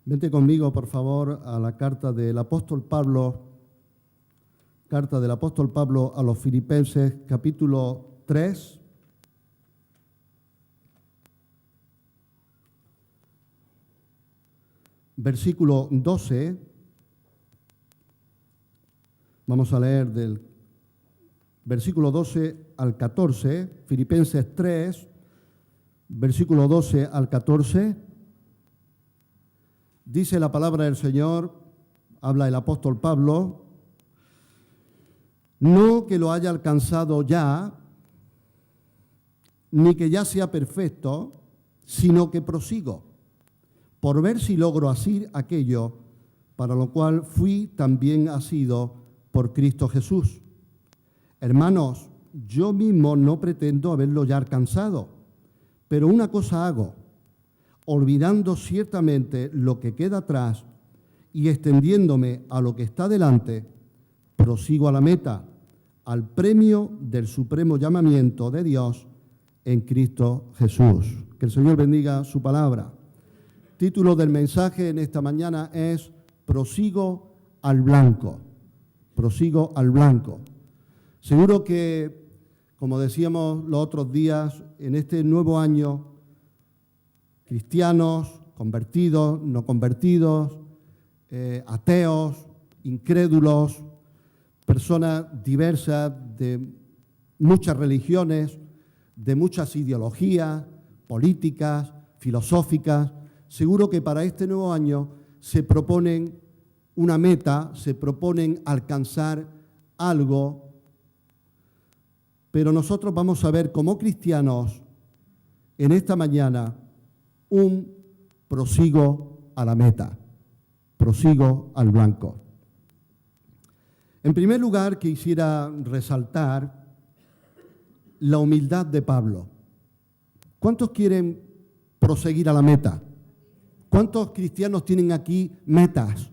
Vente conmigo, por favor, a la carta del apóstol Pablo a los Filipenses, capítulo 3. Versículo 12. Vamos a leer del versículo 12 al 14, Filipenses 3, versículo 12 al 14. Dice la palabra del Señor, habla el apóstol Pablo: no que lo haya alcanzado ya, ni que ya sea perfecto, sino que prosigo, por ver si logro asir aquello para lo cual fui también asido por Cristo Jesús. Hermanos, yo mismo no pretendo haberlo ya alcanzado, pero una cosa hago, olvidando ciertamente lo que queda atrás y extendiéndome a lo que está delante, prosigo a la meta, al premio del supremo llamamiento de Dios en Cristo Jesús. Que el Señor bendiga su palabra. Título del mensaje en esta mañana es Prosigo al blanco. Prosigo al blanco. Seguro que, como decíamos los otros días, en este nuevo año, cristianos, convertidos, no convertidos, ateos, incrédulos, personas diversas de muchas religiones, de muchas ideologías políticas, filosóficas, seguro que para este nuevo año se proponen una meta, se proponen alcanzar algo, pero nosotros vamos a ver como cristianos en esta mañana un prosigo a la meta, prosigo al blanco. En primer lugar, quisiera resaltar la humildad de Pablo. ¿Cuántos quieren proseguir a la meta? ¿Cuántos cristianos tienen aquí metas?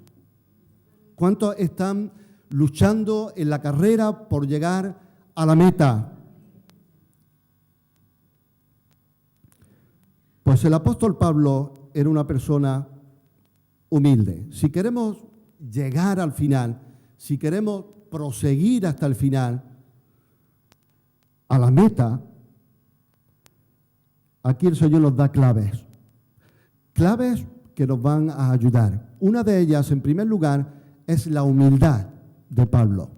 ¿Cuántos están luchando en la carrera por llegar a la meta? Pues el apóstol Pablo era una persona humilde. Si queremos llegar al final, si queremos proseguir hasta el final, a la meta, aquí el Señor nos da claves. Claves que nos van a ayudar. Una de ellas, en primer lugar, es la humildad de Pablo.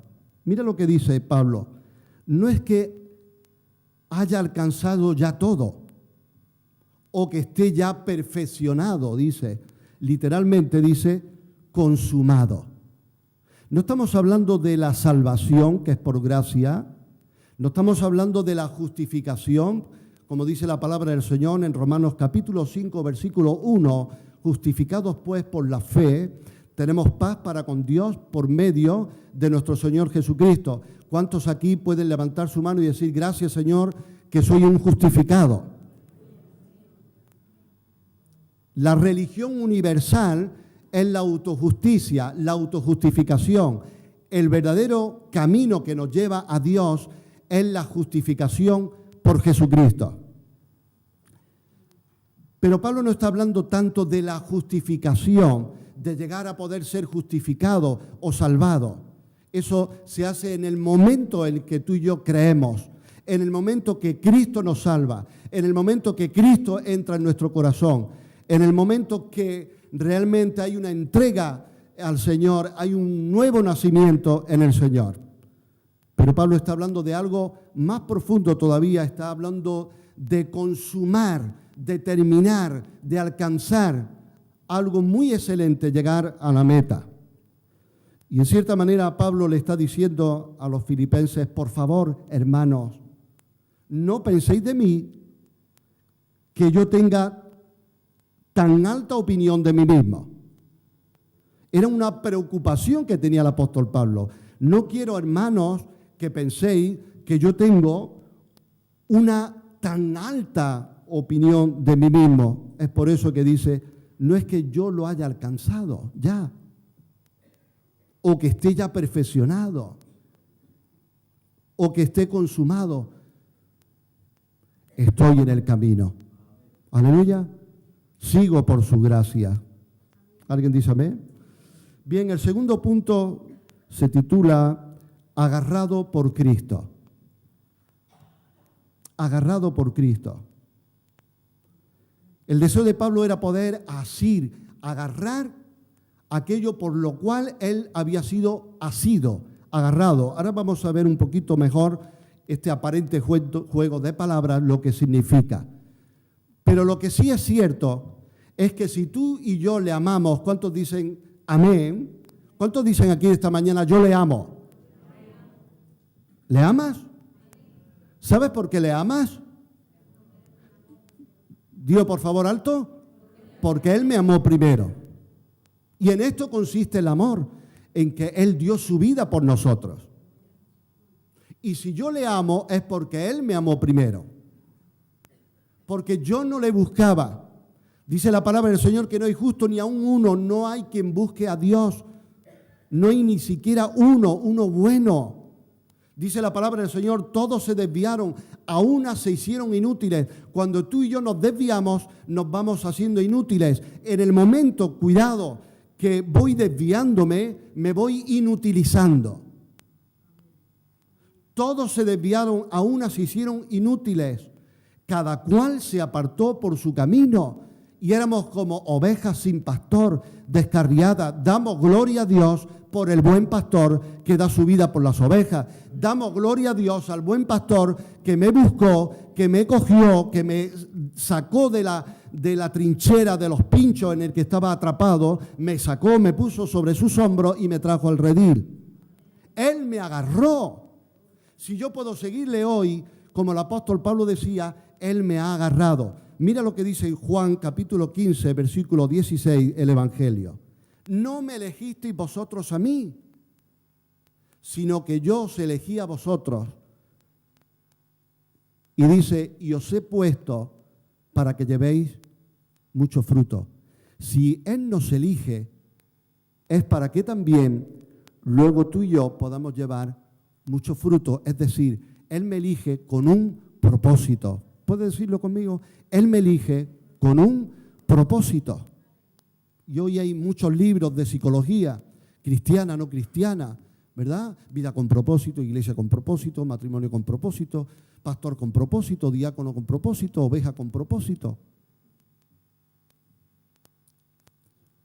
Mira lo que dice Pablo. No es que haya alcanzado ya todo, o que esté ya perfeccionado, dice. Literalmente dice consumado. No estamos hablando de la salvación, que es por gracia. No estamos hablando de la justificación, como dice la palabra del Señor en Romanos capítulo 5, versículo 1. Justificados pues por la fe, tenemos paz para con Dios por medio de nuestro Señor Jesucristo. ¿Cuántos aquí pueden levantar su mano y decir, gracias Señor, que soy un justificado? La religión universal es la autojusticia, la autojustificación. El verdadero camino que nos lleva a Dios es la justificación por Jesucristo. Pero Pablo no está hablando tanto de la justificación, de llegar a poder ser justificado o salvado. Eso se hace en el momento en que tú y yo creemos, en el momento que Cristo nos salva, en el momento que Cristo entra en nuestro corazón, en el momento que realmente hay una entrega al Señor, hay un nuevo nacimiento en el Señor. Pero Pablo está hablando de algo más profundo todavía, está hablando de consumar, de terminar, de alcanzar algo muy excelente, llegar a la meta. Y en cierta manera Pablo le está diciendo a los filipenses, por favor, hermanos, no penséis de mí que yo tenga tan alta opinión de mí mismo. Era una preocupación que tenía el apóstol Pablo. No quiero, hermanos, que penséis que yo tengo una tan alta opinión de mí mismo. Es por eso que dice, no es que yo lo haya alcanzado ya, o que esté ya perfeccionado, o que esté consumado. Estoy en el camino. Aleluya. Sigo por su gracia. ¿Alguien dice amén? Bien, el segundo punto se titula Agarrado por Cristo. Agarrado por Cristo. El deseo de Pablo era poder asir, agarrar aquello por lo cual él había sido asido, agarrado. Ahora vamos a ver un poquito mejor este aparente juego de palabras, lo que significa. Pero lo que sí es cierto es que si tú y yo le amamos, ¿cuántos dicen amén? ¿Cuántos dicen aquí esta mañana, yo le amo? ¿Le amas? ¿Sabes por qué le amas? Digo, por favor, alto. Porque Él me amó primero. Y en esto consiste el amor, en que Él dio su vida por nosotros. Y si yo le amo es porque Él me amó primero. Porque yo no le buscaba. Dice la palabra del Señor que no hay justo ni aún uno, no hay quien busque a Dios. No hay ni siquiera uno bueno. Dice la palabra del Señor, todos se desviaron, a unas se hicieron inútiles. Cuando tú y yo nos desviamos, nos vamos haciendo inútiles. En el momento, cuidado, que voy desviándome, me voy inutilizando. Todos se desviaron, a unas se hicieron inútiles. Cada cual se apartó por su camino y éramos como ovejas sin pastor, descarriadas. Damos gloria a Dios por el buen pastor que da su vida por las ovejas. Damos gloria a Dios al buen pastor que me buscó, que me cogió, que me sacó de la trinchera de los pinchos en el que estaba atrapado, me sacó, me puso sobre sus hombros y me trajo al redil. Él me agarró. Si yo puedo seguirle hoy, como el apóstol Pablo decía, Él me ha agarrado. Mira lo que dice Juan capítulo 15, versículo 16, el Evangelio. No me elegisteis vosotros a mí, sino que yo os elegí a vosotros. Y dice, y os he puesto para que llevéis mucho fruto. Si Él nos elige, es para que también luego tú y yo podamos llevar mucho fruto. Es decir, Él me elige con un propósito. ¿Puedes decirlo conmigo? Él me elige con un propósito. Y hoy hay muchos libros de psicología, cristiana, no cristiana, ¿verdad? Vida con propósito, iglesia con propósito, matrimonio con propósito, pastor con propósito, diácono con propósito, oveja con propósito.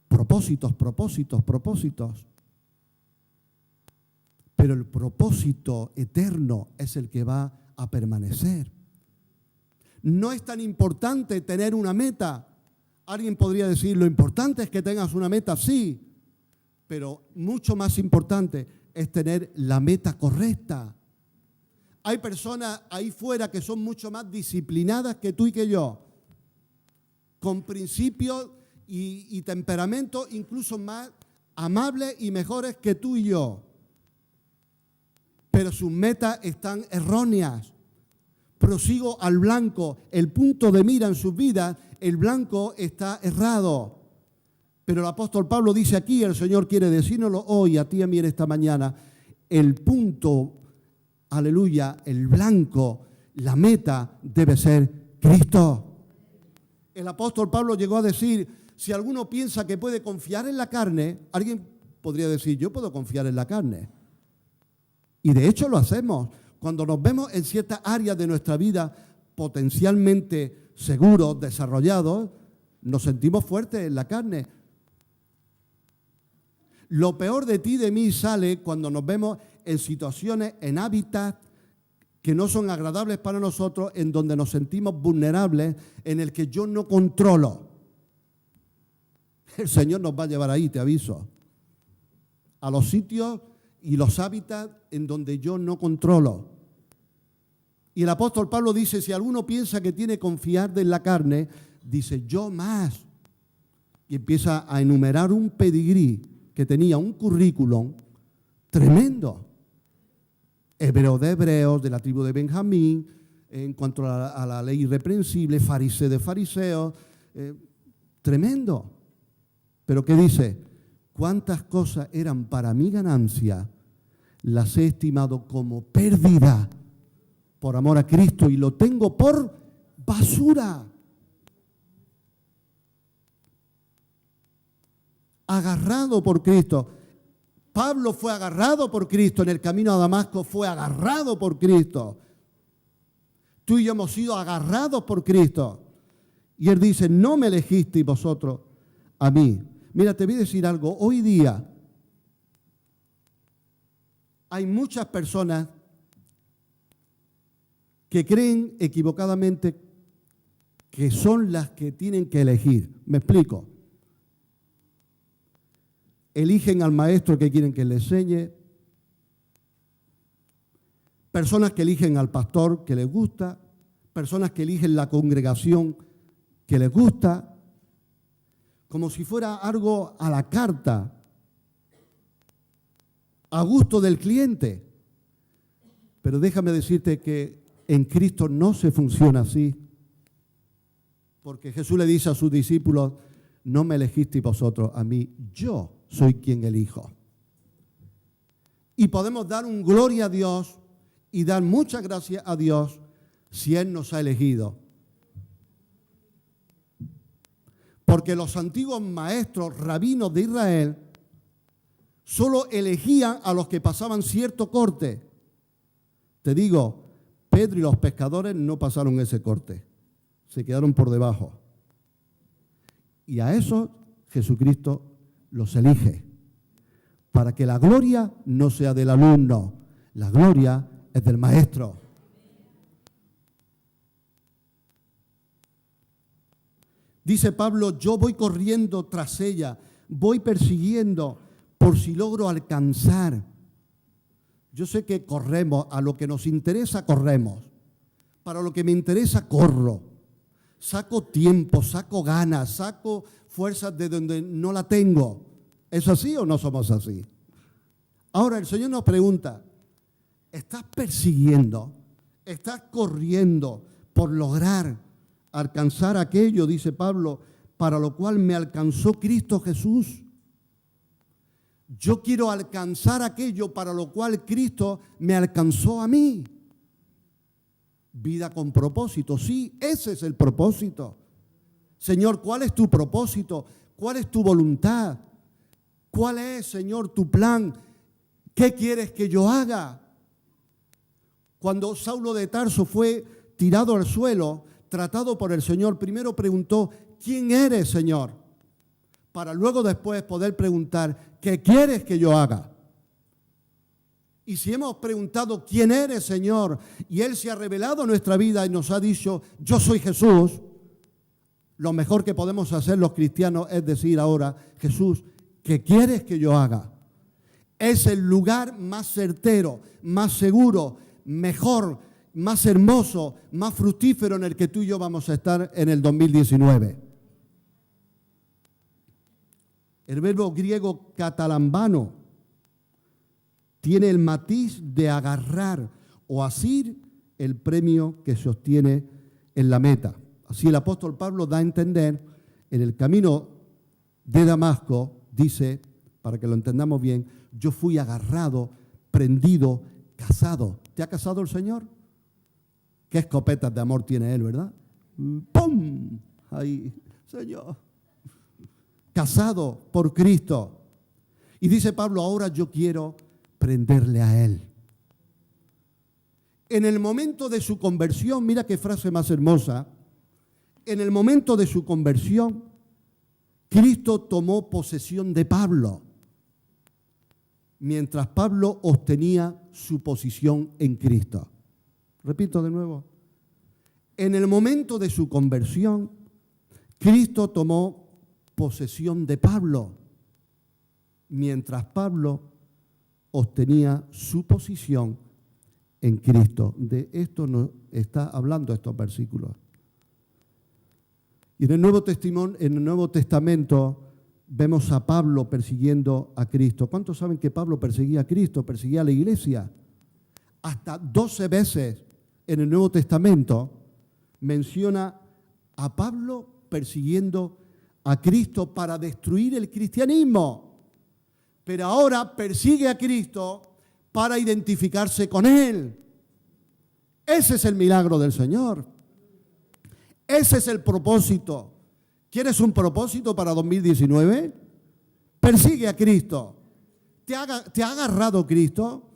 Propósitos, propósitos, propósitos. Pero el propósito eterno es el que va a permanecer. No es tan importante tener una meta. Alguien podría decir, lo importante es que tengas una meta, sí, pero mucho más importante es tener la meta correcta. Hay personas ahí fuera que son mucho más disciplinadas que tú y que yo, con principios y temperamentos incluso más amables y mejores que tú y yo, pero sus metas están erróneas. Prosigo al blanco, el punto de mira en sus vidas, el blanco está errado. Pero el apóstol Pablo dice aquí, el Señor quiere decírnoslo hoy, a ti y a mí en esta mañana, el punto, aleluya, el blanco, la meta debe ser Cristo. El apóstol Pablo llegó a decir, si alguno piensa que puede confiar en la carne, alguien podría decir, yo puedo confiar en la carne. Y de hecho lo hacemos. Cuando nos vemos en ciertas áreas de nuestra vida potencialmente seguros, desarrollados, nos sentimos fuertes en la carne. Lo peor de ti y de mí sale cuando nos vemos en situaciones, en hábitats que no son agradables para nosotros, en donde nos sentimos vulnerables, en el que yo no controlo. El Señor nos va a llevar ahí, te aviso, a los sitios y los hábitats en donde yo no controlo. Y el apóstol Pablo dice, si alguno piensa que tiene confiar en la carne, dice, yo más. Y empieza a enumerar un pedigrí que tenía un currículum tremendo. Hebreo de hebreos, de la tribu de Benjamín, en cuanto a la ley irreprensible, fariseo de fariseos, tremendo. Pero ¿qué dice? ¿Cuántas cosas eran para mi ganancia? Las he estimado como pérdida por amor a Cristo y lo tengo por basura. agarrado por Cristo. Pablo fue agarrado por Cristo en el camino a Damasco, fue agarrado por Cristo. Tú y yo hemos sido agarrados por Cristo. Y Él dice, no me elegisteis vosotros a mí. Mira, te voy a decir algo. Hoy día hay muchas personas que creen equivocadamente que son las que tienen que elegir. Me explico. Eligen al maestro que quieren que les enseñe. Personas que eligen al pastor que les gusta. Personas que eligen la congregación que les gusta. Como si fuera algo a la carta, a gusto del cliente. Pero déjame decirte que en Cristo no se funciona así. Porque Jesús le dice a sus discípulos, no me elegisteis vosotros a mí, yo soy quien elijo. Y podemos dar un gloria a Dios y dar muchas gracias a Dios si Él nos ha elegido. Porque los antiguos maestros, rabinos de Israel, solo elegían a los que pasaban cierto corte. Te digo, Pedro y los pescadores no pasaron ese corte, se quedaron por debajo. Y a esos Jesucristo los elige, para que la gloria no sea del alumno, la gloria es del maestro. Dice Pablo, yo voy corriendo tras ella, voy persiguiendo por si logro alcanzar. Yo sé que corremos, a lo que nos interesa corremos, para lo que me interesa corro, saco tiempo, saco ganas, saco fuerzas de donde no la tengo. ¿Es así o no somos así? Ahora el Señor nos pregunta, ¿estás persiguiendo, estás corriendo por lograr alcanzar aquello, dice Pablo, para lo cual me alcanzó Cristo Jesús? Yo quiero alcanzar aquello para lo cual Cristo me alcanzó a mí. Vida con propósito, sí, ese es el propósito. Señor, ¿cuál es tu propósito? ¿Cuál es tu voluntad? ¿Cuál es, Señor, tu plan? ¿Qué quieres que yo haga? Cuando Saulo de Tarso fue tirado al suelo, tratado por el Señor, primero preguntó, ¿quién eres, Señor? Para luego después poder preguntar, ¿qué quieres que yo haga? Y si hemos preguntado, ¿quién eres, Señor? Y Él se ha revelado en nuestra vida y nos ha dicho, yo soy Jesús, lo mejor que podemos hacer los cristianos es decir ahora, Jesús, ¿qué quieres que yo haga? Es el lugar más certero, más seguro, mejor, más hermoso, más fructífero en el que tú y yo vamos a estar en el 2019. El verbo griego catalambano tiene el matiz de agarrar o asir el premio que se obtiene en la meta. Así el apóstol Pablo da a entender, en el camino de Damasco, dice, para que lo entendamos bien, yo fui agarrado, prendido, casado. ¿Te ha casado el Señor? ¿Qué escopetas de amor tiene Él, verdad? ¡Pum! Ahí, Señor. Casado por Cristo. Y dice Pablo, ahora yo quiero prenderle a Él. En el momento de su conversión, mira qué frase más hermosa, en el momento de su conversión, Cristo tomó posesión de Pablo, mientras Pablo obtenía su posición en Cristo. Repito de nuevo, en el momento de su conversión, Cristo tomó posesión de Pablo, mientras Pablo obtenía su posición en Cristo. De esto nos está hablando estos versículos. Y en el Nuevo Testamento vemos a Pablo persiguiendo a Cristo. ¿Cuántos saben que Pablo perseguía a Cristo, perseguía a la iglesia? Hasta 12 veces en el Nuevo Testamento menciona a Pablo persiguiendo a Cristo para destruir el cristianismo. Pero ahora persigue a Cristo para identificarse con Él. Ese es el milagro del Señor. Ese es el propósito. ¿Quieres un propósito para 2019? Persigue a Cristo. ¿Te ha agarrado Cristo?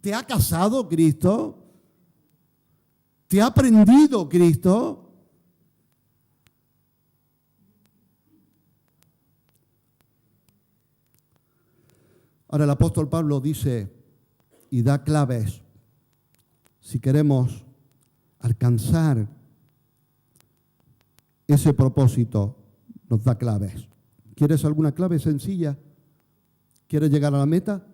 ¿Te ha casado Cristo? ¿Te ha prendido Cristo? Ahora el apóstol Pablo dice y da claves si queremos alcanzar ese propósito, nos da claves. ¿Quieres alguna clave sencilla? ¿Quieres llegar a la meta?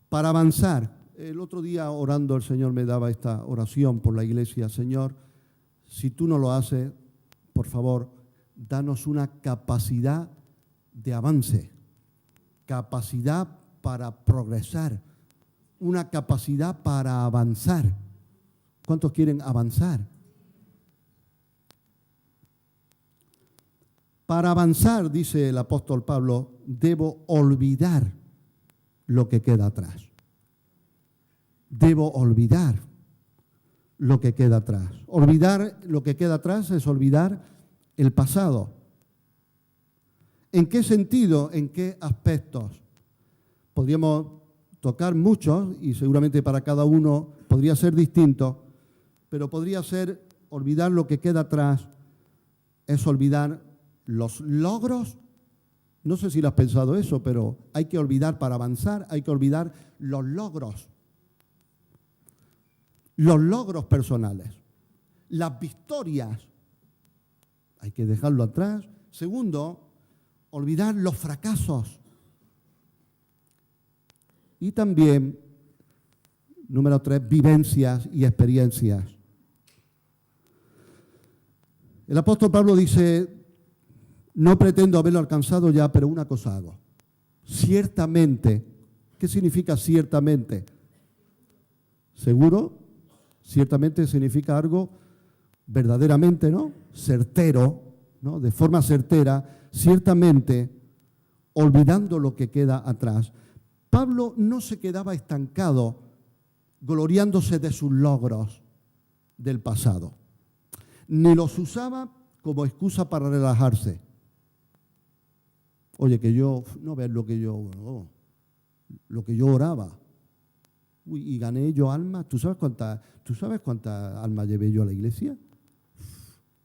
Para avanzar. El otro día orando el Señor me daba esta oración por la iglesia. Señor, si tú no lo haces, por favor, danos una capacidad de avance, capacidad para progresar, una capacidad para avanzar. ¿Cuántos quieren avanzar? Para avanzar, dice el apóstol Pablo, debo olvidar lo que queda atrás. Debo olvidar lo que queda atrás. Olvidar lo que queda atrás es olvidar el pasado. ¿En qué sentido? ¿En qué aspectos? Podríamos tocar muchos y seguramente para cada uno podría ser distinto, pero podría ser olvidar lo que queda atrás, es olvidar los logros. No sé si lo has pensado eso, pero hay que olvidar para avanzar, hay que olvidar los logros personales, las victorias, hay que dejarlo atrás. Segundo, olvidar los fracasos. Y también, número 3, vivencias y experiencias. El apóstol Pablo dice, no pretendo haberlo alcanzado ya, pero una cosa hago. Ciertamente, ¿qué significa ciertamente? ¿Seguro? Ciertamente significa algo verdaderamente, ¿no? Certero, ¿no? De forma certera, ciertamente, olvidando lo que queda atrás. Pablo no se quedaba estancado gloriándose de sus logros del pasado, ni los usaba como excusa para relajarse. Oye, que yo, no ves lo que yo oraba. Uy, y gané yo almas. ¿Tú sabes cuántas almas llevé yo a la iglesia?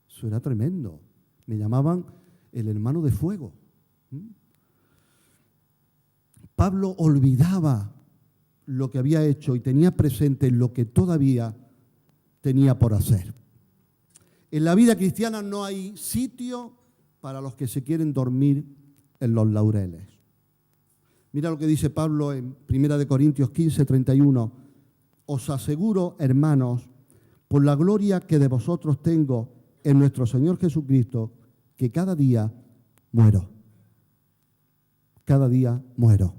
Eso era tremendo. Me llamaban el hermano de fuego. Pablo olvidaba lo que había hecho y tenía presente lo que todavía tenía por hacer. En la vida cristiana no hay sitio para los que se quieren dormir en los laureles. Mira lo que dice Pablo en 1 Corintios 15, 31. Os aseguro, hermanos, por la gloria que de vosotros tengo en nuestro Señor Jesucristo, que cada día muero. Cada día muero.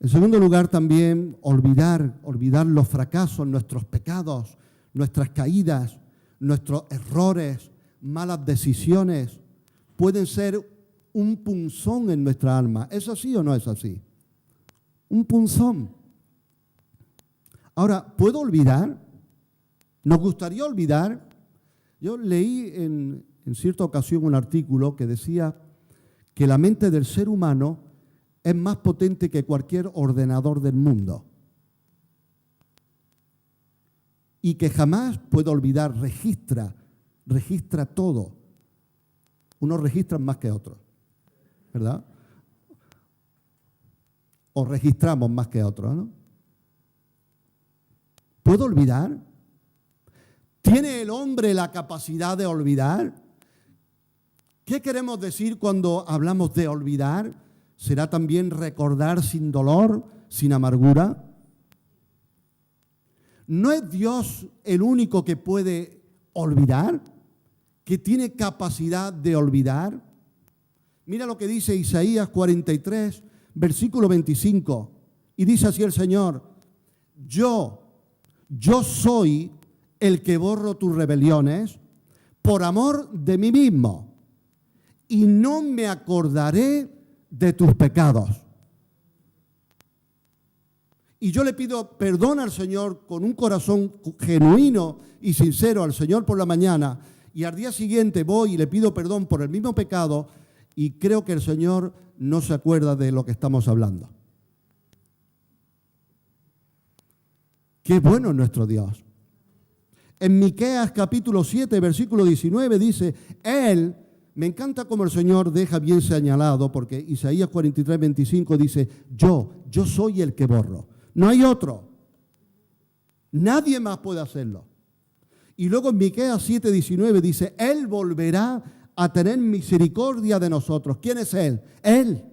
En segundo lugar, también olvidar los fracasos, nuestros pecados, nuestras caídas, nuestros errores, malas decisiones, pueden ser un punzón en nuestra alma. ¿Es así o no es así? Un punzón. Ahora, ¿puedo olvidar? ¿Nos gustaría olvidar? Yo leí en cierta ocasión un artículo que decía que la mente del ser humano es más potente que cualquier ordenador del mundo y que jamás puede olvidar, registra todo. Unos registran más que otros, ¿verdad? O registramos más que otros, ¿no? ¿Puedo olvidar? ¿Tiene el hombre la capacidad de olvidar? ¿Qué queremos decir cuando hablamos de olvidar? ¿Será también recordar sin dolor, sin amargura? ¿No es Dios el único que puede olvidar? ¿Que tiene capacidad de olvidar? Mira lo que dice Isaías 43, versículo 25. Y dice así el Señor, yo soy el que borro tus rebeliones por amor de mí mismo, y no me acordaré de tus pecados. Y yo le pido perdón al Señor con un corazón genuino y sincero al Señor por la mañana, y al día siguiente voy y le pido perdón por el mismo pecado y creo que el Señor no se acuerda de lo que estamos hablando. Qué bueno es nuestro Dios. En Miqueas capítulo 7, versículo 19 dice, Él, me encanta como el Señor deja bien señalado, porque Isaías 43, 25 dice, yo soy el que borro. No hay otro. Nadie más puede hacerlo. Y luego en Miqueas 7, 19 dice, Él volverá a tener misericordia de nosotros. ¿Quién es Él? Él,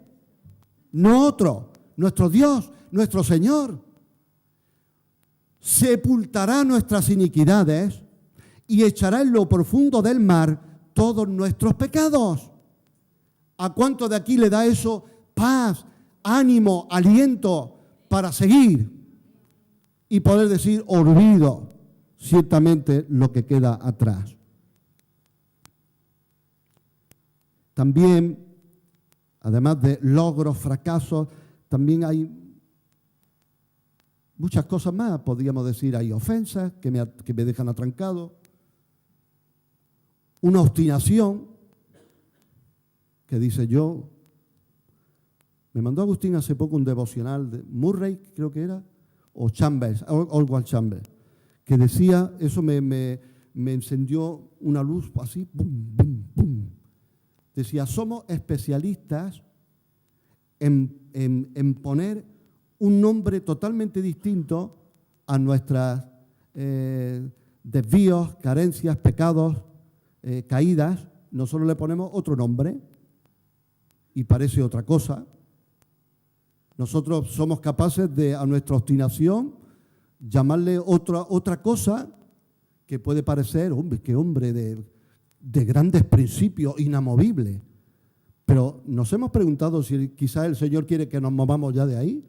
no otro, nuestro Dios, nuestro Señor. Sepultará nuestras iniquidades y echará en lo profundo del mar todos nuestros pecados. ¿A cuánto de aquí le da eso paz, ánimo, aliento para seguir y poder decir, olvido ciertamente lo que queda atrás? También, además de logros, fracasos, también hay muchas cosas más, podríamos decir, hay ofensas que me dejan atrancado, una obstinación que dice yo. Me mandó Agustín hace poco un devocional de Murray, creo que era, o Chambers, Oswald Chambers, que decía, eso me encendió una luz así, bum, bum, bum. Decía, somos especialistas en poner un nombre totalmente distinto a nuestras desvíos, carencias, pecados, caídas. Nosotros le ponemos otro nombre y parece otra cosa. Nosotros somos capaces de, a nuestra obstinación, llamarle otra cosa que puede parecer, hombre, qué hombre de grandes principios, inamovible. Pero nos hemos preguntado si quizás el Señor quiere que nos movamos ya de ahí.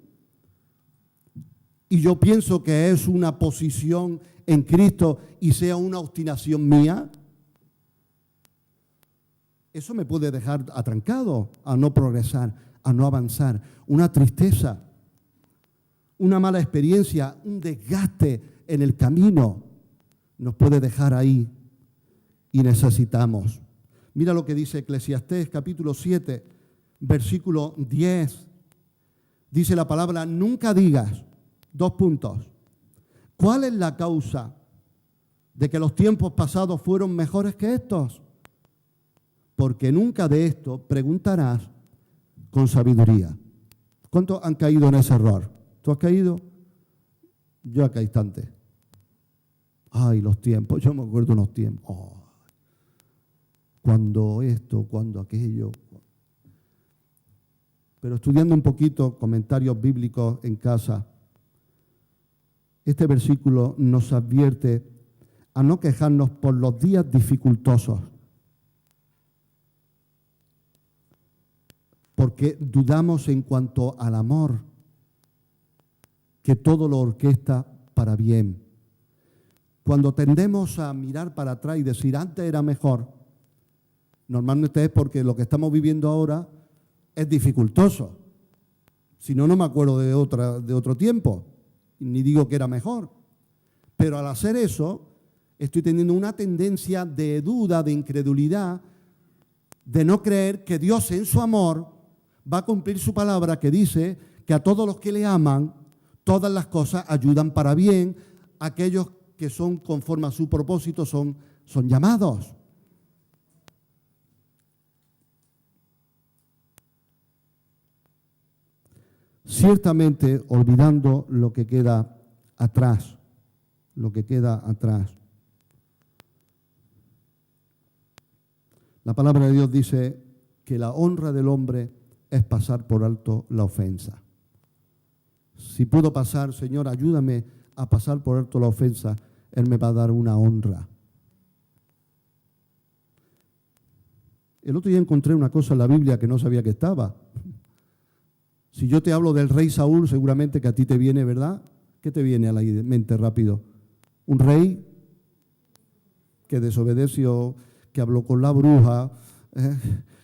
Y yo pienso que es una posición en Cristo y sea una obstinación mía. Eso me puede dejar atrancado a no progresar, a no avanzar. Una tristeza, una mala experiencia, un desgaste en el camino nos puede dejar ahí y necesitamos. Mira lo que dice Eclesiastés capítulo 7, versículo 10. Dice la palabra, nunca digas, dos puntos, ¿cuál es la causa de que los tiempos pasados fueron mejores que estos? Porque nunca de esto preguntarás con sabiduría. ¿Cuántos han caído en ese error? ¿Tú has caído? Yo acá instante. Ay, los tiempos, yo me acuerdo de unos tiempos. Oh, cuando esto, cuando aquello. Pero estudiando un poquito comentarios bíblicos en casa, este versículo nos advierte a no quejarnos por los días dificultosos, porque dudamos en cuanto al amor, que todo lo orquesta para bien. Cuando tendemos a mirar para atrás y decir, antes era mejor, normalmente es porque lo que estamos viviendo ahora es dificultoso. Si no, no me acuerdo de otro tiempo, ni digo que era mejor. Pero al hacer eso, estoy teniendo una tendencia de duda, de incredulidad, de no creer que Dios en su amor va a cumplir su palabra que dice que a todos los que le aman, todas las cosas ayudan para bien, aquellos que son conforme a su propósito son llamados. Ciertamente olvidando lo que queda atrás, La palabra de Dios dice que la honra del hombre es pasar por alto la ofensa. Si puedo pasar, Señor, ayúdame a pasar por alto la ofensa, Él me va a dar una honra. El otro día encontré una cosa en la Biblia que no sabía que estaba. Si yo te hablo del rey Saúl, seguramente que a ti te viene, ¿verdad? ¿Qué te viene a la mente rápido? Un rey que desobedeció, que habló con la bruja,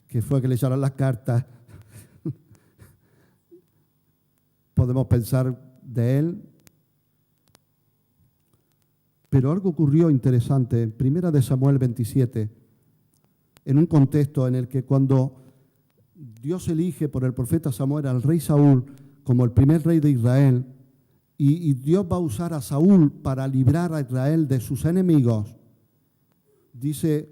que fue a que le echaran las cartas. Podemos pensar de él. Pero algo ocurrió interesante en 1 de Samuel 27, en un contexto en el que cuando Dios elige por el profeta Samuel al rey Saúl como el primer rey de Israel, y Dios va a usar a Saúl para librar a Israel de sus enemigos, dice,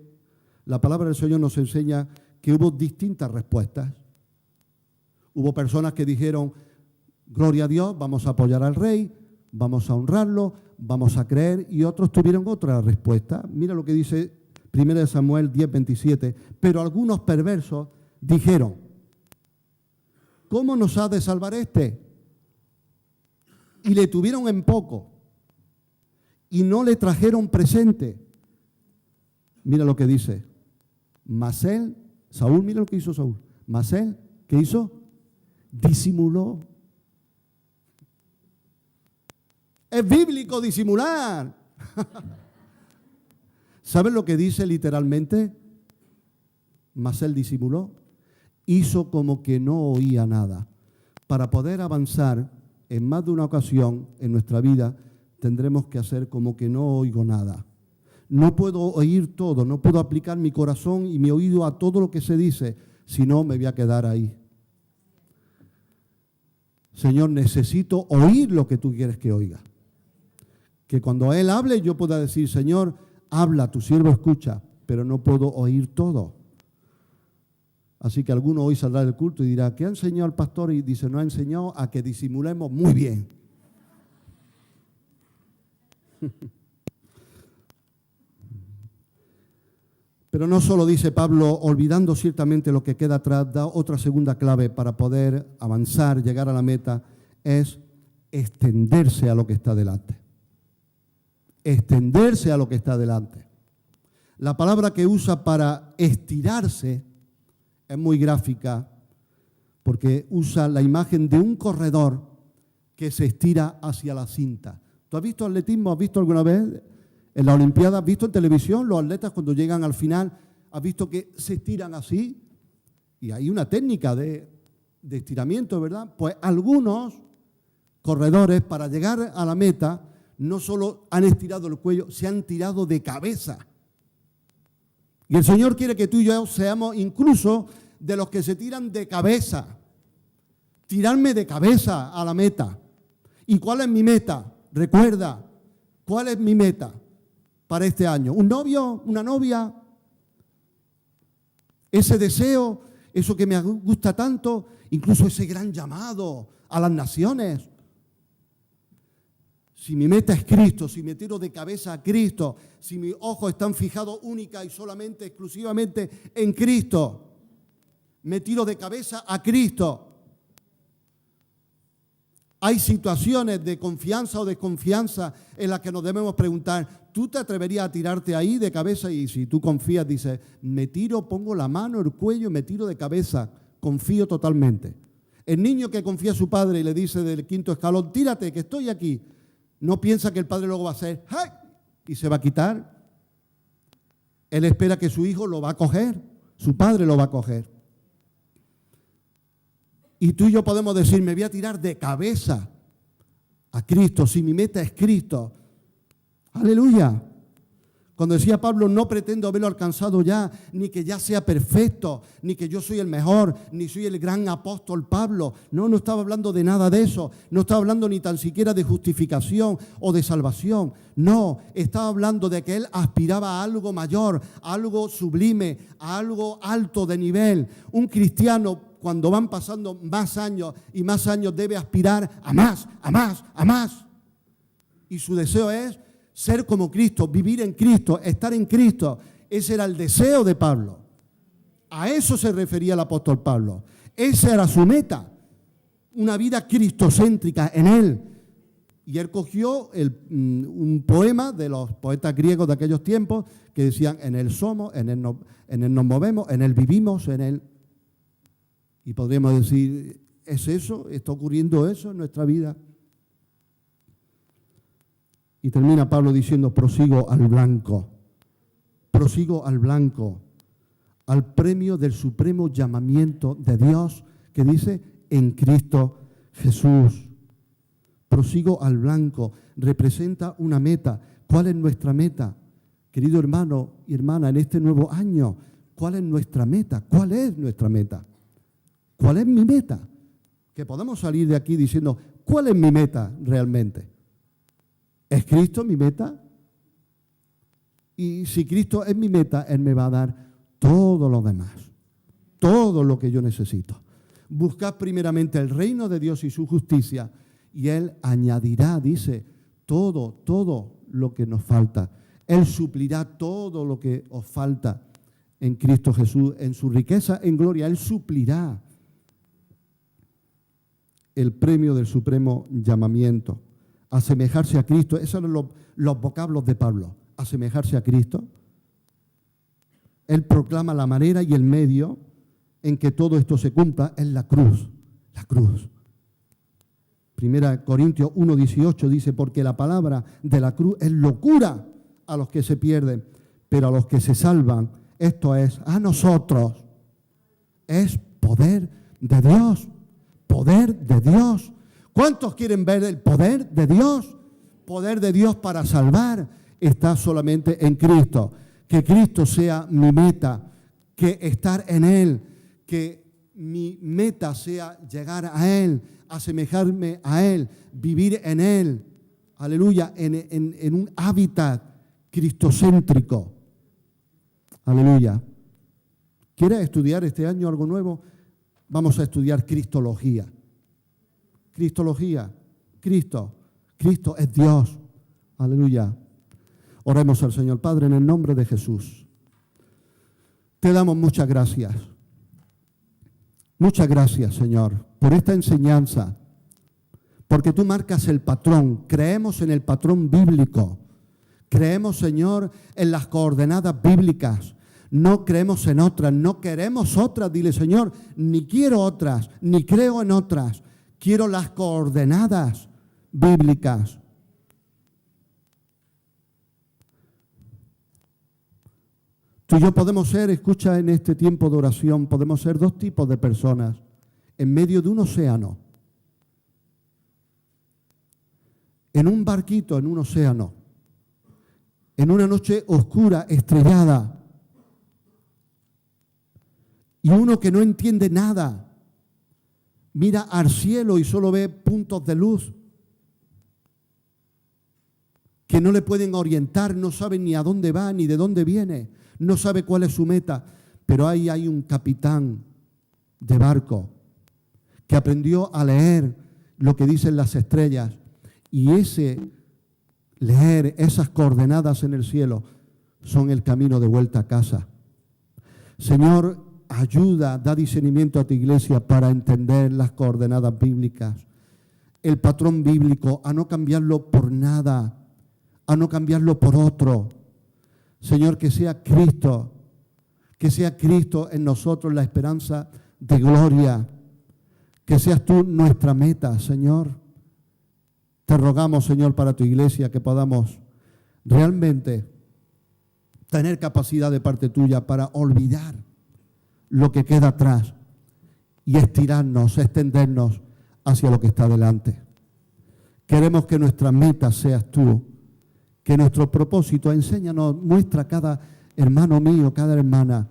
la palabra del Señor nos enseña que hubo distintas respuestas. Hubo personas que dijeron, gloria a Dios, vamos a apoyar al rey, vamos a honrarlo, vamos a creer, y otros tuvieron otra respuesta. Mira lo que dice 1 Samuel 10:27. Pero algunos perversos dijeron, ¿cómo nos ha de salvar este? Y le tuvieron en poco y no le trajeron presente. Mira lo que dice. Mas él, Saúl, mira lo que hizo Saúl. Mas él, ¿qué hizo? Disimuló. Es bíblico disimular. ¿Saben lo que dice literalmente? Mas él disimuló. Hizo como que no oía nada. Para poder avanzar en más de una ocasión en nuestra vida, tendremos que hacer como que no oigo nada. No puedo oír todo, no puedo aplicar mi corazón y mi oído a todo lo que se dice, si no me voy a quedar ahí. Señor, necesito oír lo que tú quieres que oiga. Que cuando Él hable yo pueda decir, Señor, habla, tu siervo escucha, pero no puedo oír todo. Así que alguno hoy saldrá del culto y dirá, ¿qué ha enseñado el pastor? Y dice, nos ha enseñado a que disimulemos muy bien. Pero no solo dice Pablo, olvidando ciertamente lo que queda atrás, da otra segunda clave para poder avanzar, llegar a la meta, es extenderse a lo que está delante. Extenderse a lo que está delante. La palabra que usa para estirarse es muy gráfica porque usa la imagen de un corredor que se estira hacia la cinta. ¿Tú has visto atletismo? ¿Has visto alguna vez en la Olimpiada? ¿Has visto en televisión los atletas cuando llegan al final? ¿Has visto que se estiran así? Y hay una técnica de estiramiento, ¿verdad? Pues algunos corredores para llegar a la meta no solo han estirado el cuello, se han tirado de cabeza. Y el Señor quiere que tú y yo seamos incluso de los que se tiran de cabeza. Tirarme de cabeza a la meta. ¿Y cuál es mi meta? Recuerda, ¿cuál es mi meta para este año? ¿Un novio? ¿Una novia? Ese deseo, eso que me gusta tanto, incluso ese gran llamado a las naciones. Si mi meta es Cristo, si me tiro de cabeza a Cristo, si mis ojos están fijados única y solamente, exclusivamente en Cristo, me tiro de cabeza a Cristo. Hay situaciones de confianza o desconfianza en las que nos debemos preguntar, ¿tú te atreverías a tirarte ahí de cabeza? Y si tú confías, dices, me tiro, pongo la mano, el cuello, me tiro de cabeza, confío totalmente. El niño que confía a su padre y le dice del quinto escalón, tírate, que estoy aquí, no piensa que el padre luego va a hacer, ¡hey!, y se va a quitar. Él espera que su hijo lo va a coger, su padre lo va a coger. Y tú y yo podemos decir, me voy a tirar de cabeza a Cristo, si mi meta es Cristo. ¡Aleluya! Cuando decía Pablo, no pretendo haberlo alcanzado ya, ni que ya sea perfecto, ni que yo soy el mejor, ni soy el gran apóstol Pablo. No estaba hablando de nada de eso. No estaba hablando ni tan siquiera de justificación o de salvación. No, estaba hablando de que él aspiraba a algo mayor, a algo sublime, a algo alto de nivel. Un cristiano, cuando van pasando más años y más años, debe aspirar a más, a más, a más. Y su deseo es ser como Cristo, vivir en Cristo, estar en Cristo. Ese era el deseo de Pablo. A eso se refería el apóstol Pablo. Esa era su meta, una vida cristocéntrica en él. Y él cogió un poema de los poetas griegos de aquellos tiempos que decían, en él somos, en él nos movemos, en él vivimos, en él. Y podríamos decir, ¿es eso? ¿Está ocurriendo eso en nuestra vida? Y termina Pablo diciendo, prosigo al blanco, al premio del supremo llamamiento de Dios, que dice, en Cristo Jesús. Prosigo al blanco, representa una meta, ¿Cuál es nuestra meta? Querido hermano y hermana, en este nuevo año, ¿cuál es nuestra meta? ¿Cuál es nuestra meta? ¿Cuál es mi meta? Que podemos salir de aquí diciendo, ¿cuál es mi meta realmente? ¿Es Cristo mi meta? Y si Cristo es mi meta, Él me va a dar todo lo demás, todo lo que yo necesito. Buscad primeramente el reino de Dios y su justicia, y Él añadirá, dice, todo lo que nos falta. Él suplirá todo lo que os falta en Cristo Jesús, en su riqueza, en gloria. Él suplirá el premio del supremo llamamiento. Asemejarse a Cristo, esos son los vocablos de Pablo. Asemejarse a Cristo. Él proclama la manera y el medio en que todo esto se cumpla, es la cruz. La cruz. 1 Corintios 1:18 dice, porque la palabra de la cruz es locura a los que se pierden, pero a los que se salvan, esto es, a nosotros, es poder de Dios. Poder de Dios. ¿Cuántos quieren ver el poder de Dios? Poder de Dios para salvar está solamente en Cristo. Que Cristo sea mi meta, que estar en Él, que mi meta sea llegar a Él, asemejarme a Él, vivir en Él, aleluya, en un hábitat cristocéntrico. Aleluya. ¿Quieres estudiar este año algo nuevo? Vamos a estudiar Cristología. Cristología. Cristo es Dios. Aleluya. Oremos al Señor. Padre, en el nombre de Jesús. Te damos muchas gracias. Muchas gracias, Señor, por esta enseñanza. Porque tú marcas el patrón. Creemos en el patrón bíblico. Creemos, Señor, en las coordenadas bíblicas. No creemos en otras, no queremos otras. Dile, Señor, ni quiero otras, ni creo en otras. Quiero las coordenadas bíblicas. Tú y yo podemos ser, escucha, en este tiempo de oración, podemos ser dos tipos de personas en medio de un océano. En un barquito, en un océano. En una noche oscura, estrellada. Y uno que no entiende nada, mira al cielo y solo ve puntos de luz que no le pueden orientar, no sabe ni a dónde va ni de dónde viene, no sabe cuál es su meta. Pero ahí hay un capitán de barco que aprendió a leer lo que dicen las estrellas, y ese leer esas coordenadas en el cielo son el camino de vuelta a casa. Señor, ayuda, da discernimiento a tu iglesia para entender las coordenadas bíblicas, el patrón bíblico, a no cambiarlo por nada, a no cambiarlo por otro. Señor, que sea Cristo en nosotros la esperanza de gloria, que seas tú nuestra meta, Señor. Te rogamos, Señor, para tu iglesia que podamos realmente tener capacidad de parte tuya para olvidar lo que queda atrás y estirarnos, extendernos hacia lo que está delante. Queremos que nuestra meta seas tú, que nuestro propósito, enséñanos, muestra a cada hermano mío, cada hermana,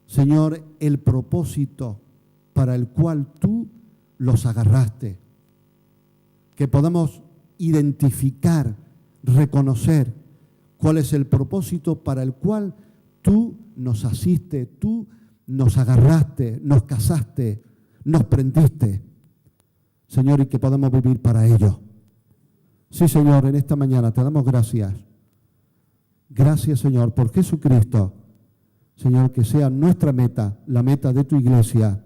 Señor, el propósito para el cual tú los agarraste. Que podamos identificar, reconocer cuál es el propósito para el cual tú nos asiste, tú nos agarraste, nos casaste, nos prendiste, Señor, y que podamos vivir para ello. Sí, Señor, en esta mañana te damos gracias. Gracias, Señor, por Jesucristo. Señor, que sea nuestra meta, la meta de tu iglesia,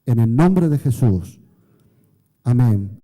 en el nombre de Jesús. Amén.